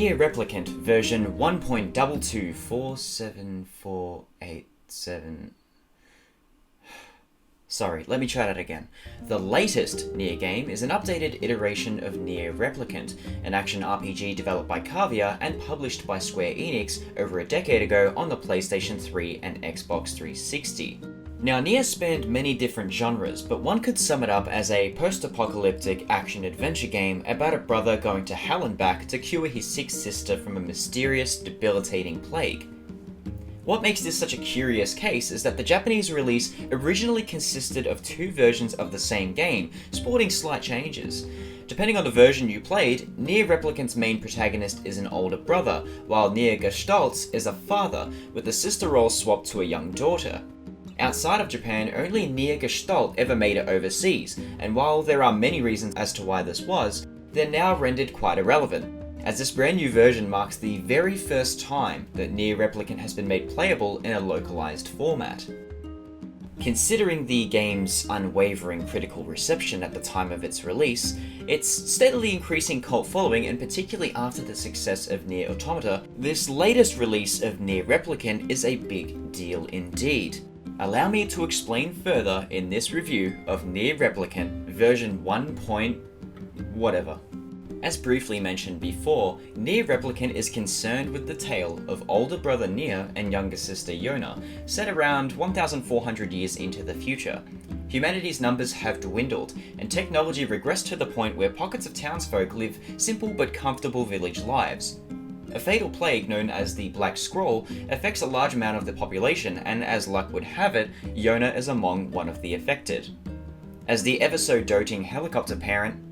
NieR Replicant version 1.2247487. Sorry, let me try that again. The latest NieR game is an updated iteration of NieR Replicant, an action RPG developed by Cavia and published by Square Enix over a decade ago on the PlayStation 3 and Xbox 360. Now, NieR spanned many different genres, but one could sum it up as a post-apocalyptic action-adventure game about a brother going to hell and back to cure his sick sister from a mysterious, debilitating plague. What makes this such a curious case is that the Japanese release originally consisted of two versions of the same game, sporting slight changes. Depending on the version you played, NieR Replicant's main protagonist is an older brother, while NieR Gestalt's is a father, with the sister role swapped to a young daughter. Outside of Japan, only NieR Gestalt ever made it overseas, and while there are many reasons as to why this was, they're now rendered quite irrelevant, as this brand new version marks the very first time that NieR Replicant has been made playable in a localized format. Considering the game's unwavering critical reception at the time of its release, its steadily increasing cult following, and particularly after the success of NieR Automata, this latest release of NieR Replicant is a big deal indeed. Allow me to explain further in this review of NieR Replicant version 1. Whatever. As briefly mentioned before, NieR Replicant is concerned with the tale of older brother NieR and younger sister Yona, set around 1,400 years into the future. Humanity's numbers have dwindled, and technology regressed to the point where pockets of townsfolk live simple but comfortable village lives. A fatal plague known as the Black Scroll affects a large amount of the population, and as luck would have it, Yona is among one of the affected. As the ever-so-doting helicopter parent,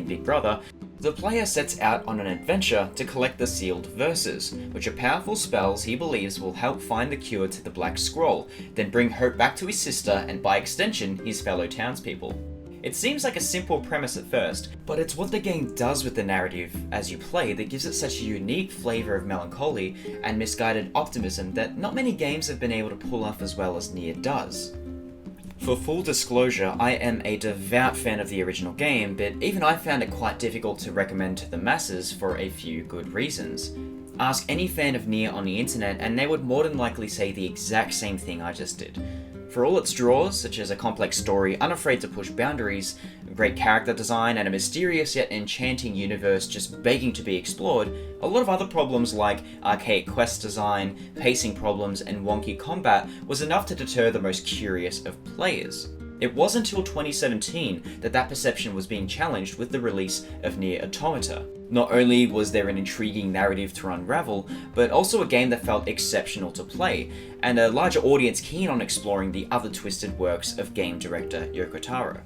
Big Brother, the player sets out on an adventure to collect the sealed verses, which are powerful spells he believes will help find the cure to the Black Scroll, then bring hope back to his sister and by extension his fellow townspeople. It seems like a simple premise at first, but it's what the game does with the narrative as you play that gives it such a unique flavour of melancholy and misguided optimism that not many games have been able to pull off as well as NieR does. For full disclosure, I am a devout fan of the original game, but even I found it quite difficult to recommend to the masses for a few good reasons. Ask any fan of NieR on the internet and they would more than likely say the exact same thing I just did. For all its draws, such as a complex story unafraid to push boundaries, great character design, and a mysterious yet enchanting universe just begging to be explored, a lot of other problems like archaic quest design, pacing problems, and wonky combat was enough to deter the most curious of players. It wasn't until 2017 that perception was being challenged with the release of NieR Automata. Not only was there an intriguing narrative to unravel, but also a game that felt exceptional to play, and a larger audience keen on exploring the other twisted works of game director Yoko Taro.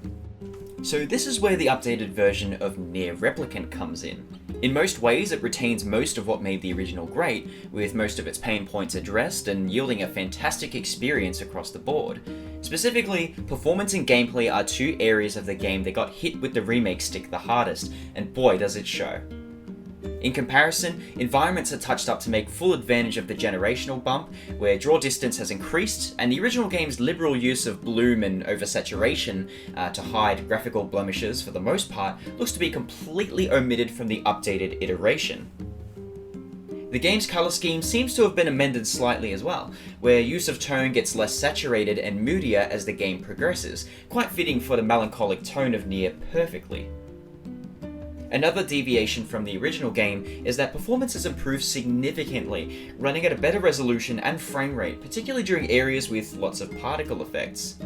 So this is where the updated version of NieR Replicant comes in. In most ways, it retains most of what made the original great, with most of its pain points addressed and yielding a fantastic experience across the board. Specifically, performance and gameplay are two areas of the game that got hit with the remake stick the hardest, and boy does it show. In comparison, environments are touched up to make full advantage of the generational bump, where draw distance has increased, and the original game's liberal use of bloom and oversaturation to hide graphical blemishes for the most part looks to be completely omitted from the updated iteration. The game's colour scheme seems to have been amended slightly as well, where use of tone gets less saturated and moodier as the game progresses, quite fitting for the melancholic tone of NieR perfectly. Another deviation from the original game is that performance has improved significantly, running at a better resolution and frame rate, particularly during areas with lots of particle effects.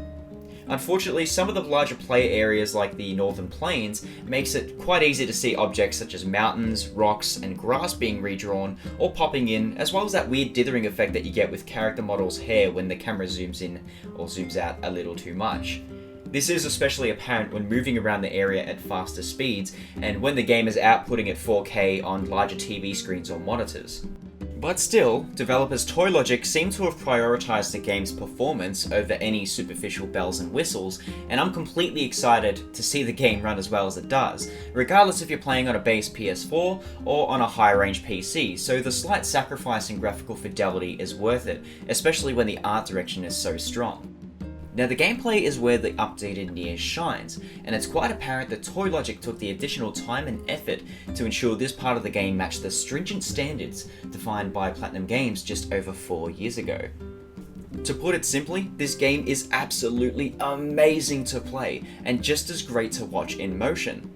Unfortunately, some of the larger play areas like the Northern Plains makes it quite easy to see objects such as mountains, rocks, and grass being redrawn or popping in, as well as that weird dithering effect that you get with character models' hair when the camera zooms in or zooms out a little too much. This is especially apparent when moving around the area at faster speeds, and when the game is outputting at 4K on larger TV screens or monitors. But still, developers Toy Logic seem to have prioritized the game's performance over any superficial bells and whistles, and I'm completely excited to see the game run as well as it does, regardless if you're playing on a base PS4 or on a high-range PC, so the slight sacrifice in graphical fidelity is worth it, especially when the art direction is so strong. Now the gameplay is where the updated NieR shines, and it's quite apparent that Toy Logic took the additional time and effort to ensure this part of the game matched the stringent standards defined by Platinum Games just over 4 years ago. To put it simply, this game is absolutely amazing to play, and just as great to watch in motion.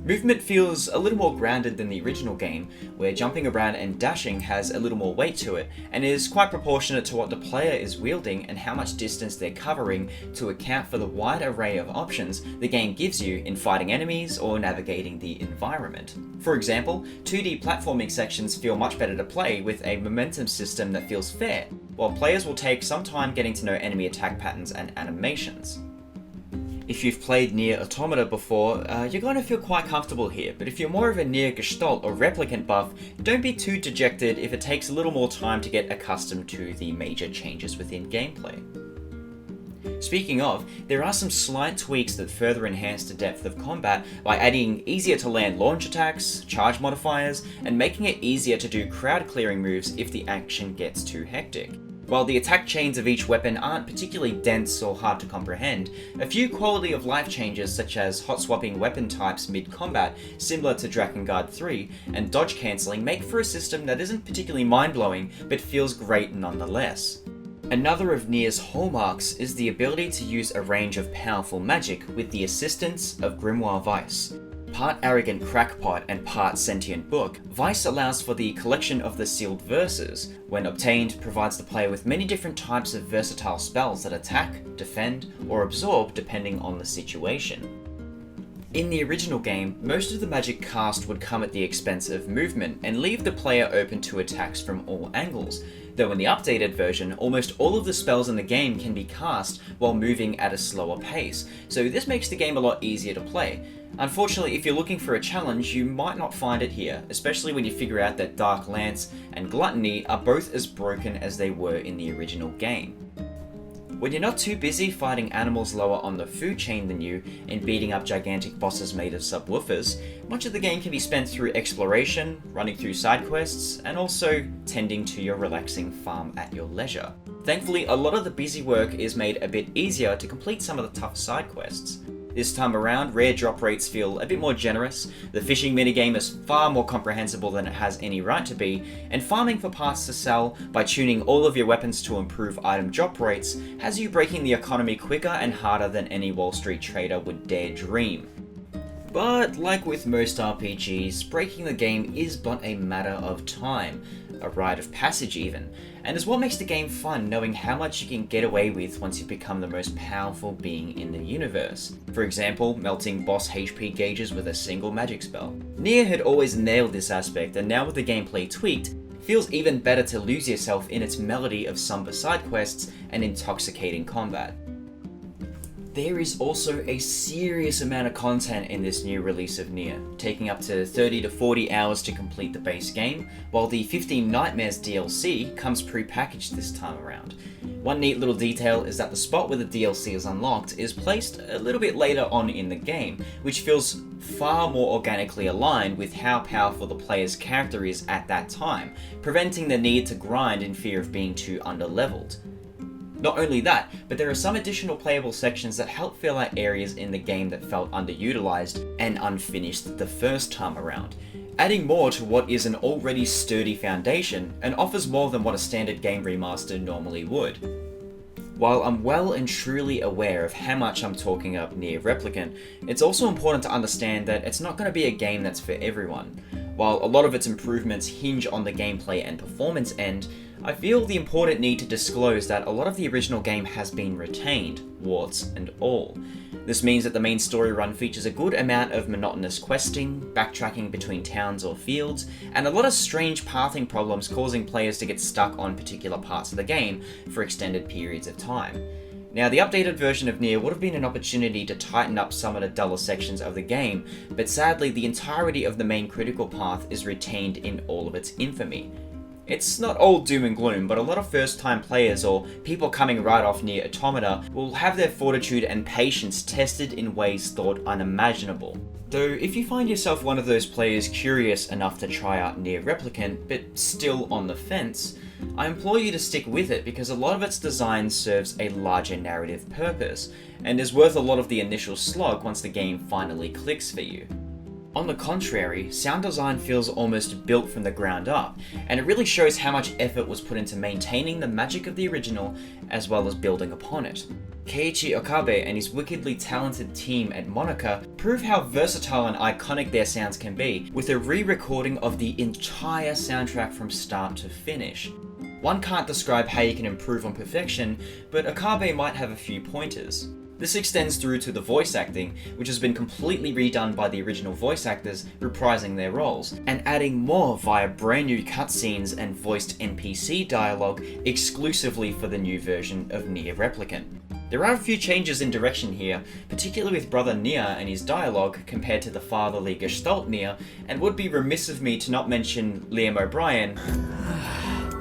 Movement feels a little more grounded than the original game, where jumping around and dashing has a little more weight to it, and is quite proportionate to what the player is wielding and how much distance they're covering to account for the wide array of options the game gives you in fighting enemies or navigating the environment. For example, 2D platforming sections feel much better to play with a momentum system that feels fair, while players will take some time getting to know enemy attack patterns and animations. If you've played NieR Automata before, you're going to feel quite comfortable here, but if you're more of a NieR Gestalt or Replicant buff, don't be too dejected if it takes a little more time to get accustomed to the major changes within gameplay. Speaking of, there are some slight tweaks that further enhance the depth of combat by adding easier to land launch attacks, charge modifiers, and making it easier to do crowd clearing moves if the action gets too hectic. While the attack chains of each weapon aren't particularly dense or hard to comprehend, a few quality of life changes such as hot swapping weapon types mid-combat, similar to Drakengard 3, and dodge cancelling make for a system that isn't particularly mind-blowing, but feels great nonetheless. Another of NieR's hallmarks is the ability to use a range of powerful magic with the assistance of Grimoire Vice. Part arrogant crackpot and part sentient book, Vice allows for the collection of the sealed verses. When obtained, provides the player with many different types of versatile spells that attack, defend, or absorb depending on the situation. In the original game, most of the magic cast would come at the expense of movement and leave the player open to attacks from all angles, though in the updated version, almost all of the spells in the game can be cast while moving at a slower pace, so this makes the game a lot easier to play. Unfortunately, if you're looking for a challenge, you might not find it here, especially when you figure out that Dark Lance and Gluttony are both as broken as they were in the original game. When you're not too busy fighting animals lower on the food chain than you and beating up gigantic bosses made of subwoofers, much of the game can be spent through exploration, running through side quests, and also tending to your relaxing farm at your leisure. Thankfully, a lot of the busy work is made a bit easier to complete some of the tough side quests. This time around, rare drop rates feel a bit more generous, the fishing minigame is far more comprehensible than it has any right to be, and farming for parts to sell by tuning all of your weapons to improve item drop rates has you breaking the economy quicker and harder than any Wall Street trader would dare dream. But like with most RPGs, breaking the game is but a matter of time, a rite of passage even, and is what makes the game fun knowing how much you can get away with once you become the most powerful being in the universe. For example, melting boss HP gauges with a single magic spell. NieR had always nailed this aspect, and now with the gameplay tweaked, it feels even better to lose yourself in its melody of somber side quests and intoxicating combat. There is also a serious amount of content in this new release of NieR, taking up to 30 to 40 hours to complete the base game, while the 15 Nightmares DLC comes pre-packaged this time around. One neat little detail is that the spot where the DLC is unlocked is placed a little bit later on in the game, which feels far more organically aligned with how powerful the player's character is at that time, preventing the need to grind in fear of being too underleveled. Not only that, but there are some additional playable sections that help fill out areas in the game that felt underutilized and unfinished the first time around, adding more to what is an already sturdy foundation and offers more than what a standard game remaster normally would. While I'm well and truly aware of how much I'm talking up NieR Replicant, it's also important to understand that it's not going to be a game that's for everyone. While a lot of its improvements hinge on the gameplay and performance end, I feel the important need to disclose that a lot of the original game has been retained, warts and all. This means that the main story run features a good amount of monotonous questing, backtracking between towns or fields, and a lot of strange pathing problems causing players to get stuck on particular parts of the game for extended periods of time. Now, the updated version of NieR would have been an opportunity to tighten up some of the duller sections of the game, but sadly the entirety of the main critical path is retained in all of its infamy. It's not all doom and gloom, but a lot of first-time players or people coming right off NieR Automata will have their fortitude and patience tested in ways thought unimaginable. Though if you find yourself one of those players curious enough to try out NieR Replicant, but still on the fence, I implore you to stick with it because a lot of its design serves a larger narrative purpose, and is worth a lot of the initial slog once the game finally clicks for you. On the contrary, sound design feels almost built from the ground up, and it really shows how much effort was put into maintaining the magic of the original as well as building upon it. Keiichi Okabe and his wickedly talented team at Monica prove how versatile and iconic their sounds can be, with a re-recording of the entire soundtrack from start to finish. One can't describe how you can improve on perfection, but Okabe might have a few pointers. This extends through to the voice acting, which has been completely redone by the original voice actors reprising their roles, and adding more via brand new cutscenes and voiced NPC dialogue exclusively for the new version of NieR Replicant. There are a few changes in direction here, particularly with Brother NieR and his dialogue compared to the fatherly Gestalt NieR, and would be remiss of me to not mention Liam O'Brien.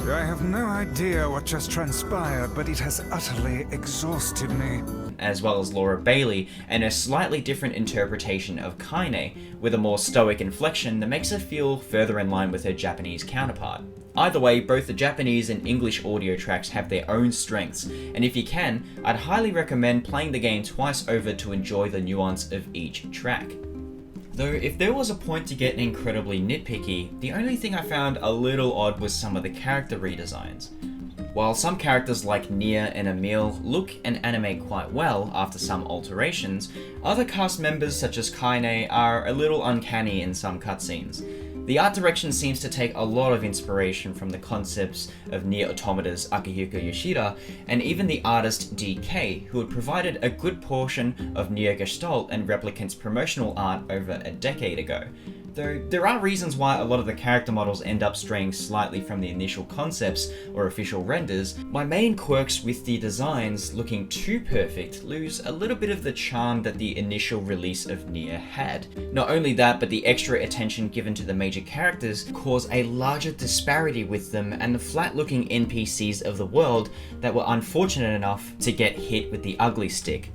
I have no idea what just transpired, but it has utterly exhausted me. As well as Laura Bailey, and a slightly different interpretation of Kaine, with a more stoic inflection that makes her feel further in line with her Japanese counterpart. Either way, both the Japanese and English audio tracks have their own strengths, and if you can, I'd highly recommend playing the game twice over to enjoy the nuance of each track. Though if there was a point to get incredibly nitpicky, the only thing I found a little odd was some of the character redesigns. While some characters like NieR and Emil look and animate quite well after some alterations, other cast members such as Kaine are a little uncanny in some cutscenes. The art direction seems to take a lot of inspiration from the concepts of NieR Automata's Akihiko Yoshida, and even the artist DK, who had provided a good portion of NieR Gestalt and Replicant's promotional art over a decade ago. Though there are reasons why a lot of the character models end up straying slightly from the initial concepts or official renders, my main quirks with the designs looking too perfect lose a little bit of the charm that the initial release of NieR had. Not only that, but the extra attention given to the major characters cause a larger disparity with them and the flat-looking NPCs of the world that were unfortunate enough to get hit with the ugly stick.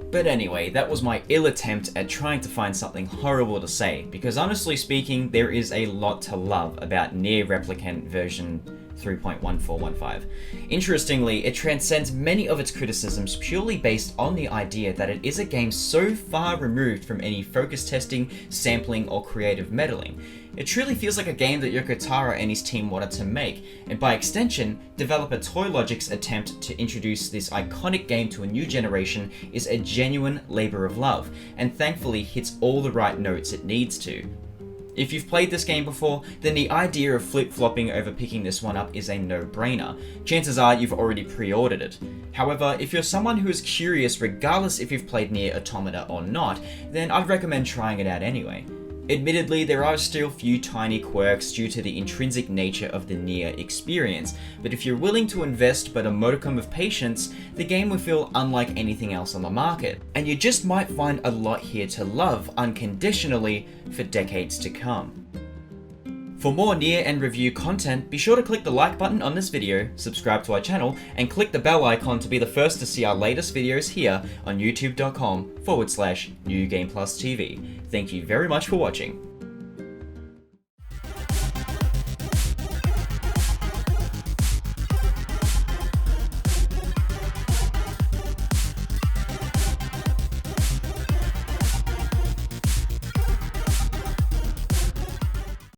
But anyway, that was my ill attempt at trying to find something horrible to say, because honestly speaking, there is a lot to love about NieR Replicant version 3.1415. Interestingly, it transcends many of its criticisms purely based on the idea that it is a game so far removed from any focus testing, sampling, or creative meddling. It truly feels like a game that Yoko Taro and his team wanted to make, and by extension, developer Toylogic's attempt to introduce this iconic game to a new generation is a genuine labor of love, and thankfully hits all the right notes it needs to. If you've played this game before, then the idea of flip-flopping over picking this one up is a no-brainer. Chances are you've already pre-ordered it. However, if you're someone who is curious regardless if you've played NieR Automata or not, then I'd recommend trying it out anyway. Admittedly, there are still few tiny quirks due to the intrinsic nature of the NieR experience, but if you're willing to invest but a modicum of patience, the game will feel unlike anything else on the market, and you just might find a lot here to love unconditionally for decades to come. For more NieR and review content, be sure to click the like button on this video, subscribe to our channel, and click the bell icon to be the first to see our latest videos here on youtube.com/NewGamePlusTV. Thank you very much for watching.